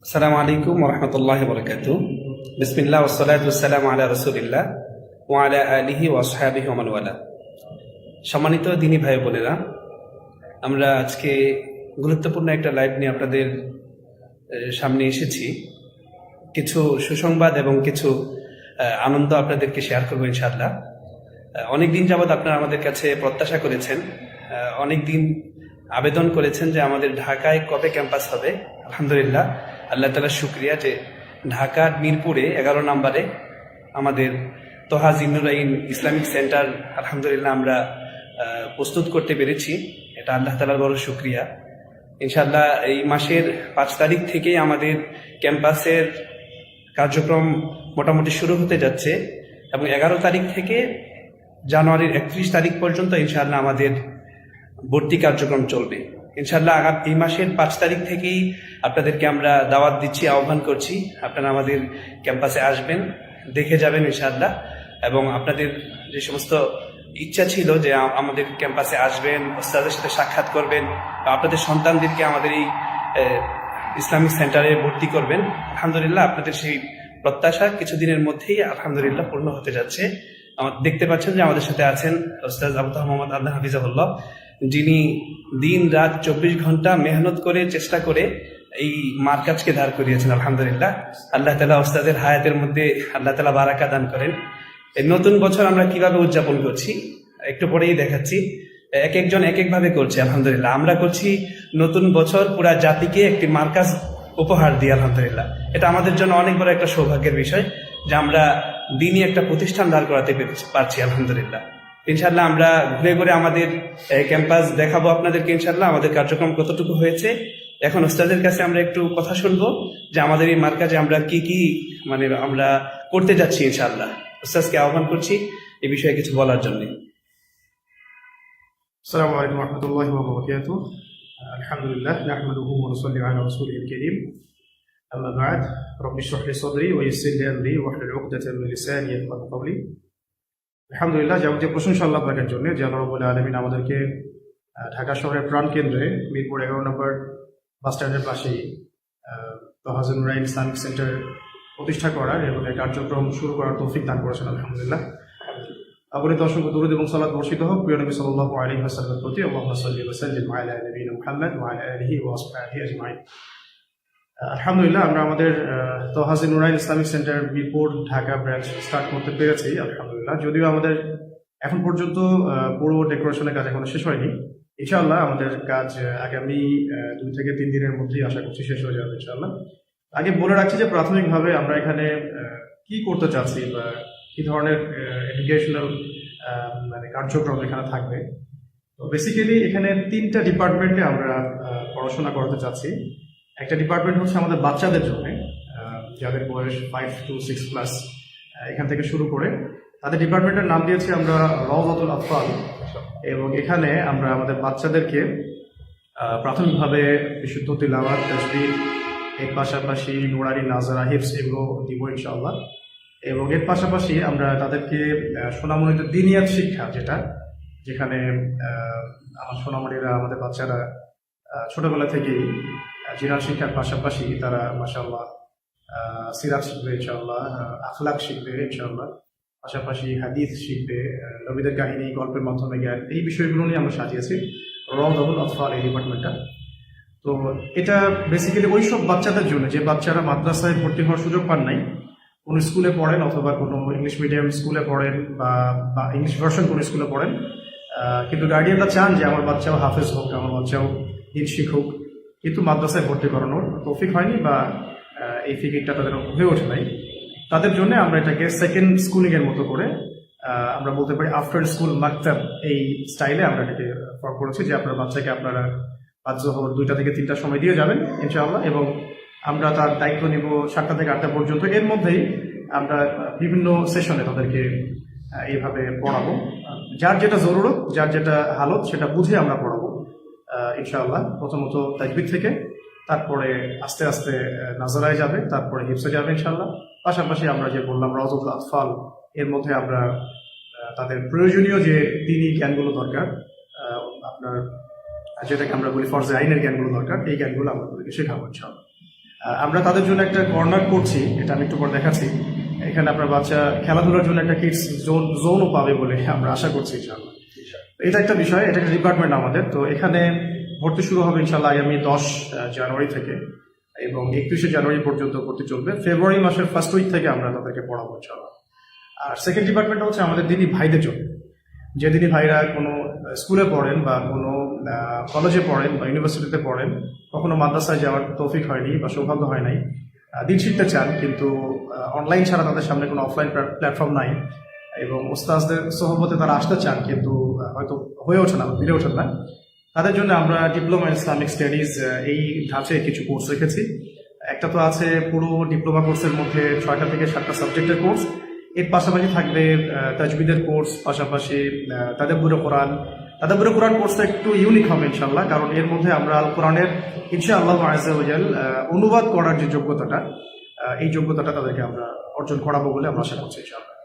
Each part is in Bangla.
আসসালামু আলাইকুম ওরহমতুল্লাহি বরকাতুহু। বিসমিল্লাহ ওয়াসসালাতু ওয়াসসালামু আলা রাসূলিল্লাহ ওয়া আলা আলিহি ওয়া আসহাবিহি ওয়া মান ওয়ালা। সম্মানিত দিনী ভাই বোনেরা, আমরা আজকে গুরুত্বপূর্ণ একটা লাইভ নিয়ে আপনাদের সামনে এসেছি। কিছু সুসংবাদ এবং কিছু আনন্দ আপনাদেরকে শেয়ার করবো ইনশাআল্লাহ। অনেকদিন যাবৎ আপনারা আমাদের কাছে প্রত্যাশা করেছেন, অনেকদিন আবেদন করেছেন যে আমাদের ঢাকায় কবে ক্যাম্পাস হবে। আলহামদুলিল্লাহ, আল্লাহ তাআলার শুকরিয়া যে ঢাকার মিরপুরে 11 নম্বরে আমাদের তোহা জিন্নুরাইন ইসলামিক সেন্টার আলহামদুলিল্লাহ আমরা প্রস্তুত করতে পেরেছি। এটা আল্লাহ তাআলার বড় শুকরিয়া। ইনশাআল্লাহ এই মাসের 5 তারিখ থেকেই আমাদের ক্যাম্পাসের কার্যক্রম মোটামুটি শুরু হতে যাচ্ছে এবং 11 তারিখ থেকে জানুয়ারির 31 তারিখ পর্যন্ত ইনশাআল্লাহ আমাদের ভর্তি কার্যক্রম চলবে। ইনশাআল্লাহ এই মাসের 5 তারিখ থেকেই আপনাদেরকে আমরা দাওয়াত দিচ্ছি, আহ্বান করছি, আপনারা আমাদের ক্যাম্পাসে আসবেন, দেখে যাবেন ইনশাআল্লাহ। এবং আপনাদের যে সমস্ত ইচ্ছা ছিল যে আমাদের ক্যাম্পাসে আসবেন, ওস্তাদের সাথে সাক্ষাৎ করবেন, বা আপনাদের সন্তানদেরকে আমাদের এই ইসলামিক সেন্টারে ভর্তি করবেন, আলহামদুলিল্লাহ আপনাদের সেই প্রত্যাশা কিছুদিনের মধ্যেই আলহামদুলিল্লাহ পূর্ণ হতে যাচ্ছে। দেখতে পাচ্ছেন যে আমাদের সাথে আছেন ওস্তাদ আবু তাহা মোহাম্মদ আল্লাহ হাফিজাহুল্লাহ, যিনি দিন রাত 24 ঘন্টা মেহনত করে চেষ্টা করে এই মার্কাজকে দাঁড় করিয়েছেন। আলহামদুলিল্লাহ, আল্লাহ তাআলা ওস্তাদের হায়াতের মধ্যে আল্লাহ তাআলা বারাকা দান করেন। এই নতুন বছর আমরা কিভাবে উদযাপন করছি একটু পরেই দেখাচ্ছি। এক একজন এক একভাবে করছে। আলহামদুলিল্লাহ, আমরা করছি নতুন বছর পুরা জাতিকে একটি মার্কাজ উপহার দিই। আলহামদুলিল্লাহ, এটা আমাদের জন্য অনেক বড় একটা সৌভাগ্যের বিষয় যে আমরা দিনই একটা প্রতিষ্ঠান দাঁড় করাতে পারছি। আলহামদুলিল্লাহ, ইনশাআল্লাহ আমরা ঘুরে ঘুরে আমাদের ক্যাম্পাস দেখাবো আপনাদেরকে ইনশাআল্লাহ আমাদের কার্যক্রম কতটুকু হয়েছে। এখন ওস্তাদের কাছে আমরা একটু কথা শুনবো যে আমাদের এই মার্কাজে আমরা কি কি আমরা করতে যাচ্ছি। ইনশাআল্লাহ ওস্তাদকে আহ্বান করছি এই বিষয়ে কিছু বলার জন্য। আসসালামু আলাইকুম ওয়া রাহমাতুল্লাহি ওয়া বারাকাতুহু। আলহামদুলিল্লাহ নাহমাদুহু ওয়া নুসাল্লি আলা রাসূলিল কারীম। আম্মা বা'দ, রাব্বি ইশরাহ লি সাদরি ওয়া ইয়াসসির লি আমরি ওয়াহলুল 'উকদাতাম মিন লিসানি ইয়াফকাহু কওলি। আলহামদুলিল্লাহ, যাবতীয় প্রশংসা আল্লাহ পাকের জন্য যে আল্লাহ রাব্বুল আলামিন আমাদেরকে ঢাকা শহরের প্রাণকেন্দ্রে মিরপুর 11 নম্বর বাস স্ট্যান্ডের পাশেই তোহা জিন্নুরাইন ইসলামিক সেন্টার প্রতিষ্ঠা করার এবং এই কার্যক্রম শুরু করার তৌফিক দান করেছেন। আলহামদুলিল্লাহ, আপনি অসংখ্য দরুদ এবং সালাত বর্ষিত হোক প্রিয় নবী সাল্লাল্লাহু আলাইহি ওয়াসাল্লামের প্রতি। আল্লাহুম্মা সাল্লি ওয়া সাল্লিম আলা নবিয়িনা মুহাম্মদ ওয়া আলা আলিহি ওয়া আসহাবিহি আজমাইন। আলহামদুলিল্লাহ, আমরা আমাদের Toha Jinnurain Islamic centre Mirpur Dhaka branch start করতে পেরেছি। আলহামদুলিল্লাহ, যদিও আমাদের এখন পর্যন্ত পুরো ডেকোরেশনের কাজ এখনো শেষ হয়নি। ইনশাআল্লাহ আমাদের কাজ আগামী 2 থেকে 3 দিনের মধ্যেই আশা করছি শেষ হয়ে যাবে ইনশাআল্লাহ। আগে বলে রাখছি যে প্রাথমিকভাবে আমরা এখানে কি করতে চাচ্ছি বা কি ধরনের এডুকেশনাল কার্যক্রম এখানে থাকবে। তো বেসিক্যালি এখানে 3টা ডিপার্টমেন্টে আমরা পড়াশোনা করাতে চাচ্ছি। একটা ডিপার্টমেন্ট হচ্ছে আমাদের বাচ্চাদের জন্য, যাদের বয়স 5 to 6 প্লাস, এখান থেকে শুরু করে তাদের ডিপার্টমেন্টের নাম দিয়েছি আমরা রাওযাতুল আতফাল। এবং এখানে আমরা আমাদের বাচ্চাদেরকে প্রাথমিকভাবে বিশুদ্ধ তিলাওয়াত, তাসবিহ, এর পাশাপাশি নুরানি নাজারা, হিফজ এগুলো দিব ইনশাআল্লাহ। এবং এর পাশাপাশি আমরা তাদেরকে সোনামণিত দিনিয়াত শিক্ষা, যেখানে আমার সোনামণিরা, আমাদের বাচ্চারা ছোটবেলা থেকেই জিনাত শিক্ষার পাশাপাশি তারা মাশাআল্লাহ সিরাত শিখবে ইনশাআল্লাহ, আখলাক শিখবে ইনশাআল্লাহ, পাশাপাশি হাদিস শিখবে, নবীদের কাহিনী, গল্পের মাধ্যমে জ্ঞান, এই বিষয়গুলো নিয়ে আমরা সাজিয়েছি রাওযাতুল আতফাল এই ডিপার্টমেন্টটা। তো এটা বেসিক্যালি ওই সব বাচ্চাদের জন্য যে বাচ্চারা মাদ্রাসায় ভর্তি হওয়ার সুযোগ পান নাই, কোনো স্কুলে পড়েন অথবা কোনো ইংলিশ মিডিয়াম স্কুলে পড়েন বা ইংলিশ ভার্সন কোনো স্কুলে পড়েন, কিন্তু গার্ডিয়ানরা চান যে আমার বাচ্চাও হাফেজ হোক, আমার বাচ্চাও দিন শিখুক, কিন্তু মাদ্রাসায় ভর্তি করানোর তৌফিক হয়নি বা এই ফিকিরটা তাদের হয়ে ওঠে নাই। তাদের জন্য আমরা এটাকে সেকেন্ড স্কুলিংয়ের মতো করে আমরা বলতে পারি আফটার স্কুল মাকতাব, এই স্টাইলে আমরা এটাকে ফর্ম করেছি যে আপনার বাচ্চাকে আপনারা 5 জোহর 2টা থেকে 3টার সময় দিয়ে যাবেন ইনশাআল্লাহ, এবং আমরা তার দায়িত্ব নিব 7টা থেকে 8টা পর্যন্ত। এর মধ্যেই আমরা বিভিন্ন সেশনে তাদেরকে এইভাবে পড়াবো, যার যেটা জরুরত, যার যেটা হালত সেটা বুঝে আমরা পড়াবো ইনশাআল্লাহ। প্রথমত তাকবীর থেকে, তারপরে আস্তে আস্তে নাজারায় যাবে, তারপরে হিফজে যাবে ইনশাআল্লাহ। পাশাপাশি আমরা যে বললাম রাওযাতুল আতফাল, এর মধ্যে আমরা তাদের প্রয়োজনীয় যে দ্বীনি জ্ঞানগুলো দরকার, আপনার যেটাকে আমরা বলি ফরজে আইনের জ্ঞানগুলো দরকার, এই জ্ঞানগুলো আমরা তাদেরকে শেখাবো ইনশাআল্লাহ। আমরা তাদের জন্য একটা কর্নার করছি, এটা আমি একটু পরে দেখাচ্ছি। এখানে আপনার বাচ্চা খেলাধুলার জন্য একটা কিডস জোনও পাবে বলে আমরা আশা করছি ইনশাআল্লাহ। এটা একটা বিষয়, এটা একটা ডিপার্টমেন্ট আমাদের। তো এখানে ভর্তি শুরু হবে ইনশাআল্লাহ আগামী 10 জানুয়ারি থেকে এবং 31শে জানুয়ারি পর্যন্ত ভর্তি চলবে। ফেব্রুয়ারি মাসের ফার্স্ট উইক থেকে আমরা তাদেরকে পড়াবো ইনশাআল্লাহ। আর সেকেন্ড ডিপার্টমেন্ট হচ্ছে আমাদের দিনী ভাইদের জন্য। যে দিনী ভাইরা কোনো স্কুলে পড়েন বা কোনো কলেজে পড়েন বা ইউনিভার্সিটিতে পড়েন, কখনো মাদ্রাসায় যাওয়ার তৌফিক হয়নি বা সৌভাগ্য হয় নাই, দিন শিখতে চান কিন্তু অনলাইন ছাড়া তাদের সামনে কোনো অফলাইন প্ল্যাটফর্ম নাই এবং ওস্তাজদের সোহবতে তারা আসতে চান কিন্তু হয়তো হয়ে ওঠে না, বেড়ে ওঠেন না, তাদের জন্য আমরা ডিপ্লোমা ইন ইসলামিক স্টাডিজ এই ধাঁচে কিছু কোর্স রেখেছি। একটা তো আছে পুরো ডিপ্লোমা কোর্সের মধ্যে 6টা থেকে 7টা সাবজেক্টের কোর্স, এর পাশাপাশি থাকবে তাজবিদের কোর্স, পাশাপাশি তাদাব্বুরে কোরআন কোর্সটা একটু ইউনিক হবে ইনশাআল্লাহ, কারণ এর মধ্যে আমরা আল কোরআনের ইনশাআল্লাহ আযজা ওয়া জাল অনুবাদ করার যে যোগ্যতাটা, এই যোগ্যতাটা তাদেরকে আমরা অর্জন করাবো বলে আমরা আশা করছি ইনশাআল্লাহ।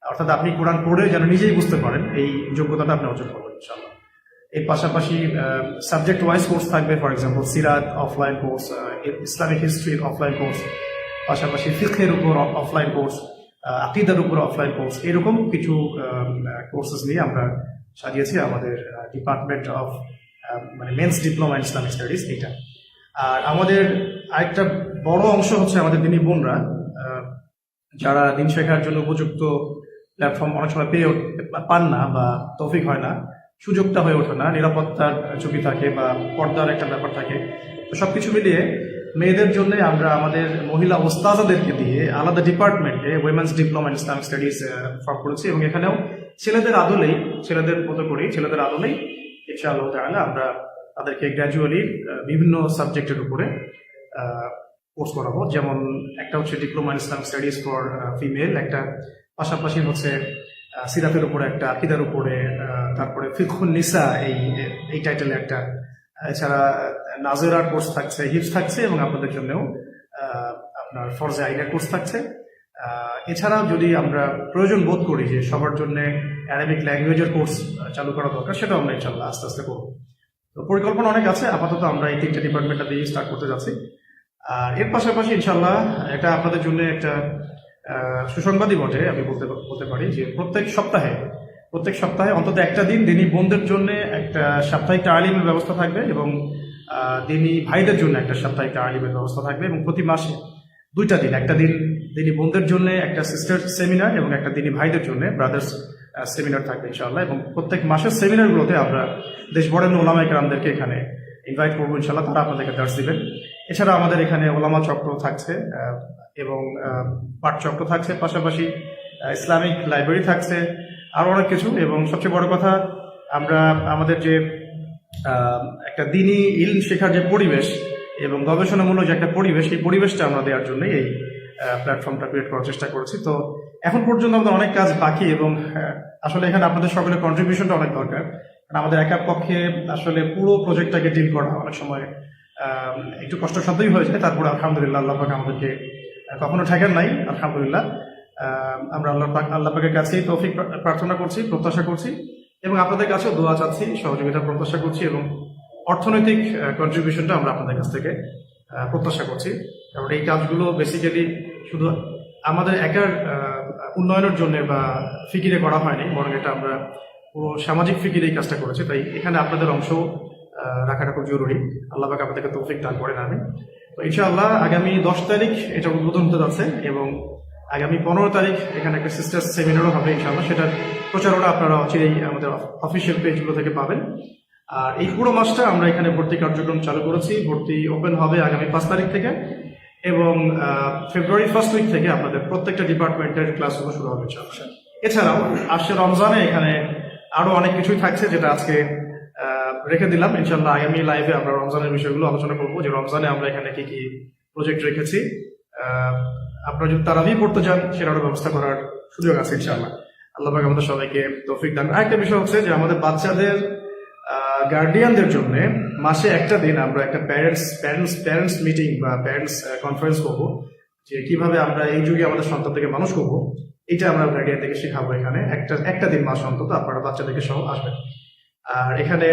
অর্থাৎ আপনি কোরআন পড়ে যেন নিজেই বুঝতে পারেন, এই যোগ্যতাটা আপনি অর্জন করবেন ইনশাআল্লাহ। এর পাশাপাশি সাবজেক্ট ওয়াইজ কোর্স থাকবে, ফর এক্সাম্পল সিরাত অফলাইন কোর্স, ইসলামিক হিস্ট্রির অফলাইন কোর্স, পাশাপাশি ফিকহের উপর অফলাইন কোর্স, আকীদার উপর অফলাইন কোর্স, এরকম কিছু কোর্সেস নিয়ে আমরা সাজিয়েছি আমাদের ডিপার্টমেন্ট অফ মানে men's diploma in Islamic studies এটা। আর আমাদের আরেকটা বড় অংশ হচ্ছে আমাদের দিনী বোনরা, যারা দিন শেখার জন্য উপযুক্ত প্ল্যাটফর্ম অনেক সময় পান না বা তৌফিক হয় না, সুযোগটা হয়ে ওঠে না, নিরাপত্তার ঝুঁকি থাকে বা পর্দার একটা ব্যাপার থাকে। তো সবকিছু মিলিয়ে মেয়েদের জন্য আমরা আমাদের মহিলা ওস্তাজাদেরকে দিয়ে আলাদা ডিপার্টমেন্টে women's diploma in Islamic studies form করেছি এবং এখানেও ছেলেদের মতো করেই ছেলেদের আদলেই ইনশাআল্লাহ তাআলা আমরা তাদেরকে গ্র্যাজুয়ালি বিভিন্ন সাবজেক্টের উপরে কোর্স করাবো। যেমন একটা হচ্ছে diploma in Islamic studies for female, একটা পাশাপাশি হচ্ছে সিরাতের উপরে একটা, আকীদার উপরে, তারপরে ফিকহুন নিসা এই টাইটেলে একটা, এছাড়া নাজেরার কোর্স থাকছে, হিফজ থাকছে এবং আপনাদের জন্যও আপনার ফরজে আইনের কোর্স থাকছে। এছাড়াও যদি আমরা প্রয়োজন বোধ করি যে সবার জন্য অ্যারাবিক ল্যাঙ্গুয়েজের কোর্স চালু করা দরকার, সেটাও আমরা ইনশাআল্লাহ আস্তে আস্তে করবো। তো পরিকল্পনা অনেক আছে, আপাতত আমরা এই 3টে ডিপার্টমেন্টটা দিয়ে স্টার্ট করতে যাচ্ছি। আর এর পাশাপাশি ইনশাআল্লাহ এটা আপনাদের জন্য একটা সুসংবাদই বটে, আমি বলতে পারি যে প্রত্যেক সপ্তাহে অন্তত একটা দিন দিনী বোনদের জন্য একটা সাপ্তাহিক তালিমের ব্যবস্থা থাকবে এবং দিনী ভাইদের জন্য একটা সাপ্তাহিক তালিমের ব্যবস্থা থাকবে এবং প্রতি মাসে 2টা দিন, একটা দিন দিনী বোনদের জন্য একটা সিস্টার সেমিনার এবং একটা দিনী ভাইদের জন্য ব্রাদার্স সেমিনার থাকবে ইনশাআল্লাহ। এবং প্রত্যেক মাসের সেমিনারগুলোতে আমরা দেশ বরেণ্য ওলামা ইকরামদেরকে এখানে ইনভাইট করবো ইনশাআল্লাহ, তারা আপনাদেরকে দার্স দিবেন। এছাড়া আমাদের এখানে ওলামা চক্র থাকছে এবং পাঠ চক্র থাকছে, পাশাপাশি ইসলামিক লাইব্রেরি থাকছে, আরো অনেক কিছু। এবং সবচেয়ে বড় কথা, আমরা আমাদের যে একটা দিনী ইলম শেখার যে পরিবেশ এবং গবেষণামূলক যে একটা পরিবেশ, এই পরিবেশটা আমরা দেওয়ার জন্য এই প্ল্যাটফর্মটা ক্রিয়েট করার চেষ্টা করেছি। তো এখন পর্যন্ত আমাদের অনেক কাজ বাকি এবং আসলে এখানে আপনাদের সকলের কন্ট্রিবিউশনটা অনেক দরকার, কারণ আমাদের একার পক্ষে আসলে পুরো প্রজেক্টটাকে ডিল করা অনেক সময় একটু কষ্টসাধ্যই হয়ে যায়। তারপরে আলহামদুলিল্লাহ আল্লাহ পাক আমাদেরকে কখনো ঠেকেন নাই, আলহামদুলিল্লাহ। আমরা আল্লাহ পাকের কাছেই তৌফিক প্রার্থনা করছি, প্রত্যাশা করছি এবং আপনাদের কাছেও দোয়া চাচ্ছি, সহযোগিতা প্রত্যাশা করছি এবং অর্থনৈতিক কন্ট্রিবিউশনটা আমরা আপনাদের কাছ থেকে প্রত্যাশা করছি। কারণ এই কাজগুলো বেসিক্যালি শুধু আমাদের একার উন্নয়নের জন্য বা ফিকিরে করা হয়নি, বরং এটা আমরা পুরো সামাজিক ফিকিরে এই কাজটা করেছি। তাই এখানে আপনাদের অংশ রাখাটা খুব জরুরি। আল্লাহ পাক আপনাদেরকে তৌফিক দান করেন আমি। তো ইনশাআল্লাহ আগামী 10 তারিখ এটা উদ্বোধন হতে যাচ্ছে এবং আগামী 15 তারিখ এখানে একটা সিস্টার্স সেমিনারও হবে ইনশাআল্লাহ। সেটার প্রচারণা আপনারা অচিরেই আমাদের অফিসিয়াল পেজগুলো থেকে পাবেন। আর এই পুরো মাসটা আমরা এখানে ভর্তি কার্যক্রম চালু করেছি। ভর্তি ওপেন হবে আগামী 5 তারিখ থেকে এবং ফেব্রুয়ারি ফার্স্ট উইক থেকে আপনাদের প্রত্যেকটা ডিপার্টমেন্টের ক্লাসগুলো শুরু হবে ইনশাআল্লাহ। এছাড়াও আসছে রমজানে এখানে আরো অনেক কিছুই থাকছে, যেটা আজকে রেখে দিলাম। ইনশাআল্লাহ আগামী লাইভে আমরা রমজানের বিষয়গুলো আলোচনা করবো, যে রমজানে আমরা এখানে কি কি প্রজেক্ট রেখেছি। আপনারা যদি তারাবি পড়তে চান সেটারও ব্যবস্থা করার সুযোগ আছে ইনশাআল্লাহ। আল্লাহ পাক আমাদের সবাইকে তৌফিক দান। আরেকটা বিষয় হচ্ছে যে আমাদের বাচ্চাদের গার্ডিয়ানদের জন্য মাসে একটা দিন আমরা একটা প্যারেন্টস মিটিং বা প্যারেন্টস কনফারেন্স করবো, যে কিভাবে আমরা এই যুগে আমাদের সন্তানদেরকে মানুষ করবো। এটা আমরা গার্ডিয়ানদেরকে শেখাবো এখানে একটা দিন মাস অন্তত আপনারা বাচ্চাদেরকে সহ আসবেন। আর এখানে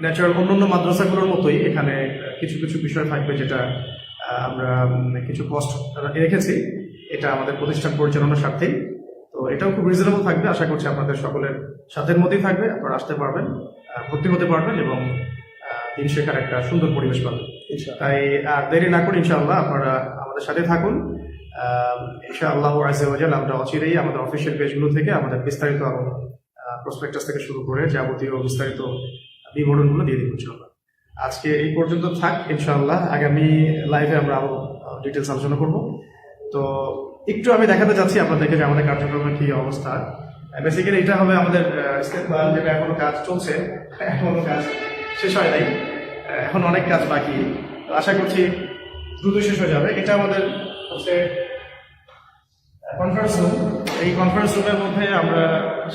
ন্যাচারাল অন্যান্য মাদ্রাসাগুলোর মতোই এখানে কিছু কিছু বিষয় থাকবে যেটা আমরা কিছু কস্ট রেখেছি, এটা আমাদের প্রতিষ্ঠান পরিচালনার স্বার্থেই। তো এটাও খুব রিজনেবল থাকবে, আশা করছি আপনাদের সকলের সাধ্যের মধ্যেই থাকবে, আপনারা আসতে পারবেন, ভর্তি হতে পারবেন এবং দিন শেখার একটা সুন্দর পরিবেশ পাবেন। তাই আর দেরি না করে ইনশাআল্লাহ আপনারা আমাদের সাথে থাকুন। ইনশাআল্লাহ আযজা ওয়া জাল আমরা অচিরেই আমাদের অফিসিয়াল পেজগুলো থেকে আমাদের বিস্তারিত আরো প্রসপেক্টাস থেকে শুরু করে যাবতীয় বিস্তারিত বিবরণগুলো দিয়ে দিব ইনশাআল্লাহ। আজকে এই পর্যন্ত থাক, ইনশাআল্লাহ আগামী লাইভে আমরা আরো ডিটেলস আলোচনা করব। তো একটু আমি দেখাতে চাচ্ছি আপনাদেরকে যে আমাদের কার্যক্রমের কি অবস্থা। বেসিক্যালি এটা হবে আমাদের ইস্তেকবাল, যেটা এখনো কাজ চলছে, এখনো কাজ শেষ হয় নাই, এখন অনেক কাজ বাকি। তো আশা করছি দ্রুত শেষ হয়ে যাবে। এটা আমাদের হচ্ছে কনফারেন্স রুম। এই কনফারেন্স রুমের মধ্যে আমরা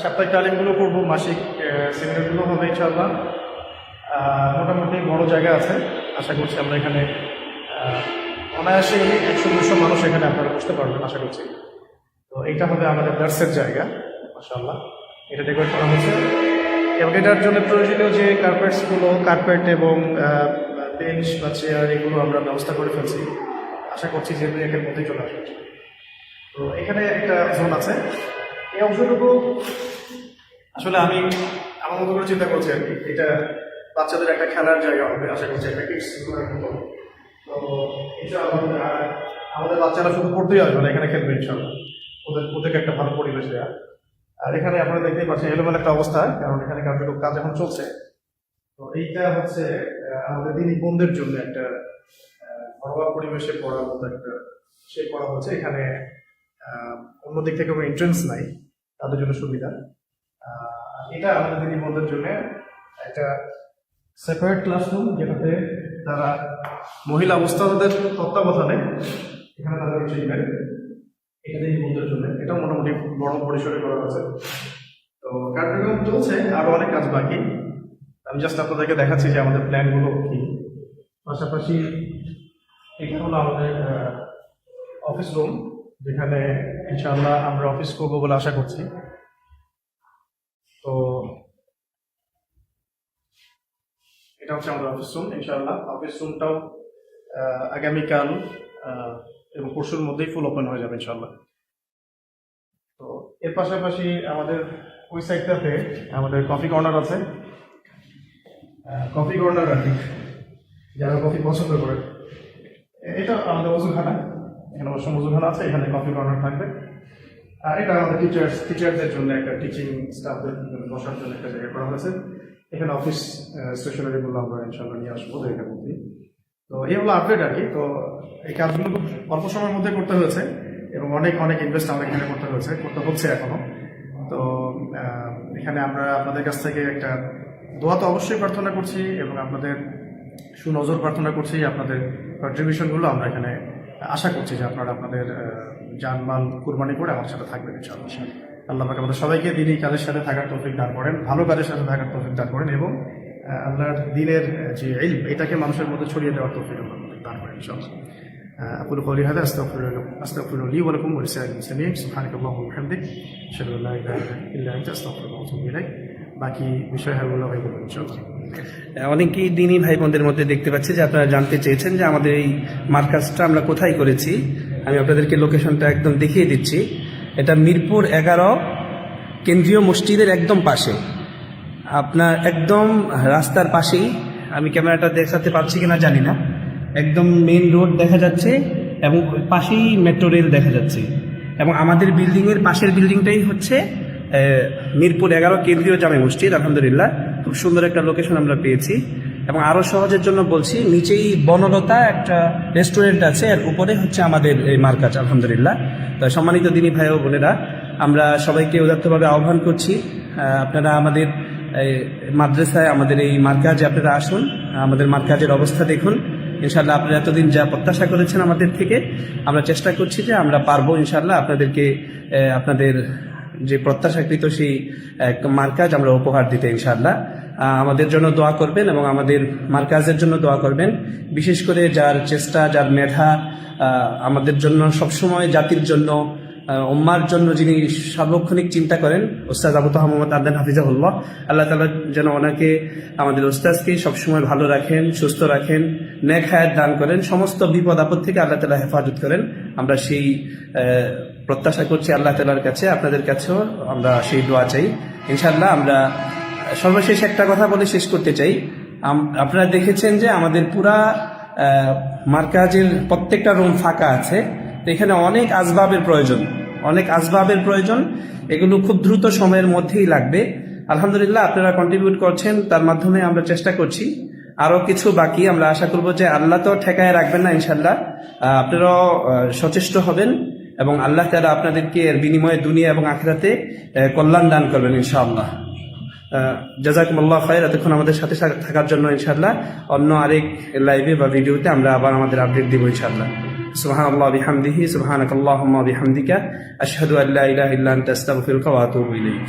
সাপ্তাহিক তালিমগুলো করবো, মাসিক সেমিনারগুলো হবে ইনশাআল্লাহ। মোটামুটি বড় জায়গা আছে, আশা করছি আমরা এখানে অনায়াসে 100-200 মানুষ এখানে আপনারা বসতে পারবেন আশা করছি। তো এইটা হবে আমাদের দার্সের জায়গা, মাশাআল্লাহ। এটা ডেকোরেট করা হচ্ছে এবং এটার জন্য প্রয়োজনীয় যে কার্পেট এবং বেঞ্চ বা চেয়ার এগুলো আমরা ব্যবস্থা করে ফেলছি, আশা করছি যে একের মধ্যেই চলে আসবে। তো এখানে একটা জোন আছে, এই অংশটুকু আসলে আমি আমার মতো করে চিন্তা করছি আর কি। এটা বাচ্চাদের একটা খেলার জায়গা হবে, আশা করছি একটা কিডস। তো ইনশাআল্লাহ আমাদের বাচ্চারা শুধু পড়তেই আসবে না, এখানে খেলবে ইনশাআল্লাহ, ওদেরকে একটা ভালো পরিবেশ দেওয়া। আর এখানে আপনারা দেখতেই পাচ্ছেন এলোমেলো একটা অবস্থা, কারণ এখানে কাজ এখন চলছে। তো এইটা হচ্ছে আমাদের দিনী বোনদের জন্য একটা ঘরোয়া পরিবেশে পড়ার মতো একটা শেপ করা হচ্ছে। এখানে অন্য দিক থেকে কোনো এন্ট্রেন্স নাই, তাদের জন্য সুবিধা। এটা আমাদের দিনী বোনদের জন্য একটা সেপারেট ক্লাসরুম, যেটাতে তারা মহিলা উস্তাদদের তত্ত্বাবধানে এখানে তাদের শিখবেন। এটা দিনী বোনদের জন্য এটা মোটামুটি বড় পরিসরে করা হয়েছে। তো কার্যক্রম চলছে, আরো অনেক কাজ বাকি। আমি জাস্ট আপনাদেরকে দেখাচ্ছি যে আমাদের প্ল্যানগুলো কি। পাশাপাশি এটা হলো আমাদের অফিস রুম, যেখানে ইনশাআল্লাহ আমরা অফিস করবো বলে আশা করছি। তো এটা হচ্ছে আমাদের অফিস রুম। ইনশাআল্লাহ অফিস রুমটাও আগামীকাল এবং পরশুর মধ্যেই ফুল ওপেন হয়ে যাবে ইনশাআল্লাহ। তো এর পাশাপাশি আমাদের ওই সাইডটাতে আমাদের কফি কর্নার আছে। কফি কর্নার আর কি, যারা কফি পছন্দ করে, এটা আমাদের ওজুখানা। এখানে অবশ্য ওজুখানা আছে, এখানে কফি কর্নার থাকবে। আর এটা আমাদের টিচারদের জন্য একটা টিচিং স্টাফদের বসার জন্য একটা জায়গা করা হয়েছে। এখানে অফিস স্টেশনারিগুলো আমরা ইনশাআল্লাহ নিয়ে আসবো এটার মধ্যেই। তো এই হলো আপডেট আর কি। তো এই কাজগুলো খুব অল্প সময়ের মধ্যে করতে হয়েছে এবং অনেক ইনভেস্ট আমাদের এখানে করতে হচ্ছে এখনো। তো এখানে আমরা আপনাদের কাছ থেকে একটা দোয়া তো অবশ্যই প্রার্থনা করছি এবং আপনাদের সুনজর প্রার্থনা করছি। আপনাদের কন্ট্রিবিউশনগুলো আমরা এখানে আশা করছি যে আপনারা আপনাদের জানমাল কুরবানি করে আমার সাথে থাকবেন ইনশাআল্লাহ। আল্লাহ পাক আমাদের সবাইকে দিনই কাজের সাথে থাকার তৌফিক দান করেন, ভালো কাজের সাথে থাকার তৌফিক দান করেন এবং আল্লাহর দ্বীনের যে ইলম এটাকে মানুষের মধ্যে ছড়িয়ে দেওয়ার তৌফিক দান করেন ইনশাআল্লাহ। أقول قولي هذا أستغفر لي ولكم ولسائر المسلمين سبحانك اللهم وبحمدك أشهد أن لا إله إلا أنت أستغفرك وأتوب إليك। বাকি বিষয় হলো ইনশাআল্লাহ। অনেকেই দিনী ভাই বোনদের মধ্যে দেখতে পাচ্ছি যে আপনারা জানতে চেয়েছেন যে আমাদের এই মার্কাজটা আমরা কোথায় করেছি। আমি আপনাদেরকে লোকেশনটা একদম দেখিয়ে দিচ্ছি। এটা মিরপুর 11 কেন্দ্রীয় মসজিদের একদম পাশে, আপনার একদম রাস্তার পাশেই। আমি ক্যামেরাটা দেখাতে পারছি কিনা জানি না, একদম মেইন রোড দেখা যাচ্ছে এবং পাশেই মেট্রো রেল দেখা যাচ্ছে। এবং আমাদের বিল্ডিংয়ের পাশের বিল্ডিংটাই হচ্ছে মিরপুর 11 কেন্দ্রীয় জামে মসজিদ। আলহামদুলিল্লাহ খুব সুন্দর একটা লোকেশন আমরা পেয়েছি। এবং আরও সহজের জন্য বলছি, নিচেই বনলতা একটা রেস্টুরেন্ট আছে, আর উপরে হচ্ছে আমাদের এই মার্কাজ। আলহামদুলিল্লাহ। তো সম্মানিত দিনী ভাই ও বোনেরা, আমরা সবাইকে উদাত্তভাবে আহ্বান করছি, আপনারা আমাদের মাদ্রাসায়, আমাদের এই মার্কাজে আপনারা আসুন, আমাদের মার্কাজের অবস্থা দেখুন। ইনশাআল্লাহ আপনারা এতদিন যা প্রত্যাশা করেছেন আমাদের থেকে, আমরা চেষ্টা করছি যে আমরা পারবো ইনশাআল্লাহ আপনাদেরকে আপনাদের যে প্রত্যাশাকৃত সেই মার্কাজ আমরা উপহার দিতে ইনশাআল্লাহ। আমাদের জন্য দোয়া করবেন এবং আমাদের মার্কাজের জন্য দোয়া করবেন। বিশেষ করে যার চেষ্টা, যার মেধা আমাদের জন্য সবসময় জাতির জন্য উম্মার জন্য যিনি সার্বক্ষণিক চিন্তা করেন ওস্তাদ আবু তাহা মোহাম্মদ আদনান হাফিজাহুল্লাহ, আল্লাহ তাআলা যেন ওনাকে, আমাদের ওস্তাদকে সবসময় ভালো রাখেন, সুস্থ রাখেন, নেক হায়াত দান করেন, সমস্ত বিপদ আপদ থেকে আল্লাহ তাআলা হেফাজত করেন। আমরা সেই প্রত্যাশা করছি আল্লাহ তাআলার কাছে, আপনাদের কাছেও আমরা সেই দোয়া চাই ইনশাআল্লাহ। আমরা সর্বশেষ একটা কথা বলে শেষ করতে চাই। আপনারা দেখেছেন যে আমাদের পুরা মার্কাজের প্রত্যেকটা রুম ফাঁকা আছে, তো এখানে অনেক আসবাবের প্রয়োজন, এগুলো খুব দ্রুত সময়ের মধ্যেই লাগবে। আলহামদুলিল্লাহ আপনারা কন্ট্রিবিউট করছেন, তার মাধ্যমে আমরা চেষ্টা করছি। আরো কিছু বাকি, আমরা আশা করব যে আল্লাহ তো ঠেকায় রাখবেন না ইনশাল্লাহ, আপনারাও সচেষ্ট হবেন এবং আল্লাহ তাআলা আপনাদেরকে এর বিনিময়ে দুনিয়া এবং আখিরাতে কল্যাণ দান করবেন ইনশাআল্লাহ। জাযাকুমুল্লাহ খায়র, এতক্ষণ আমাদের সাথে থাকার জন্য ইনশাআল্লাহ। অন্য আরেক লাইভে বা ভিডিওতে আমরা আবার আমাদের আপডেট দিব ইনশাআল্লাহ। সুবহানাল্লাহ বিহামদিহি, সুবহানাকাল্লাহুম্মা বিহামদিকা, আশহাদু আল্লা ইলাহা ইল্লা আনতা আস্তাগফিরুকা ওয়া আতুবু ইলাইক।